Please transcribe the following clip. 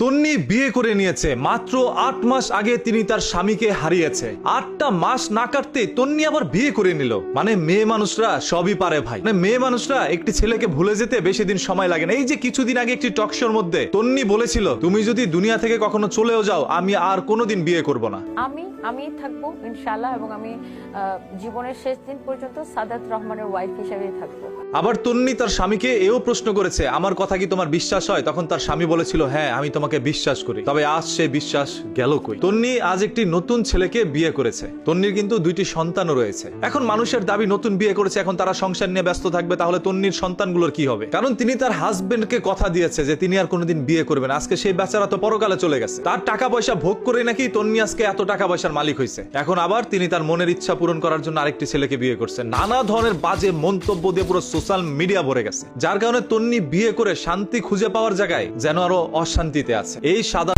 তন্নি বিয়ে করে নিয়েছে। মাত্র 8 মাস আগে তিনি তার স্বামীকে হারিয়েছে। 8টা মাস না কাটতে তন্নি আবার বিয়ে করে নিল। মানে মেয়ে মানুষরা সবই পারে ভাই। মানে মেয়ে মানুষরা একটি ছেলেকে ভুলে যেতে বেশি দিন সময় লাগে না। এই যে কিছুদিন আগে একটি টক শোর মধ্যে তন্নি বলেছিল, তুমি যদি দুনিয়া থেকে কখনো চলেও যাও, আমি আর কোনোদিন বিয়ে করব না। আমি থাকবো ইনশাআল্লাহ, এবং আমি জীবনের শেষ দিন পর্যন্ত সাদাত রহমানের ওয়াইফ হিসেবেই থাকবো। আবার তন্নি তার স্বামীকে এও প্রশ্ন করেছে, আমার কথা কি তোমার বিশ্বাস হয়? তখন তার স্বামী বলেছিল, হ্যাঁ আমি তোমাকে বিশ্বাস করি। তবে আজ সে বিশ্বাস গেল কই। তন্নি আজ একটি নতুন ছেলেকে বিয়ে করেছে। তন্নির কিন্তু 2টি সন্তানও রয়েছে। এখন মানুষের দাবি নতুন বিয়ে করেছে, এখন তারা সংসার নিয়ে ব্যস্ত থাকবে, তাহলে তন্নির সন্তানগুলোর কি হবে? কারণ তিনি তার হাজবেন্ডকে কথা দিয়েছে যে তিনি আর কোনোদিন বিয়ে করবেন। আজকে সেই বেচারা তো পরকালে চলে গেছে। তার টাকা পয়সা ভোগ করে নাকি তন্নি আজকে এত টাকা পয়সার মালিক হয়েছে। এখন আবার তিনি তার মনের ইচ্ছা পূরণ করার জন্য আরেকটি ছেলেকে বিয়ে করছেন। নানা ধরনের বাজে মন্তব্য দিয়ে পুরো সোশ্যাল মিডিয়া ভরে গেছে, যার কারণে তন্নি বিয়ে করে শান্তি খুঁজে পাওয়ার জায়গায় যেন আরো অশান্তিতে আছে। এই সাদা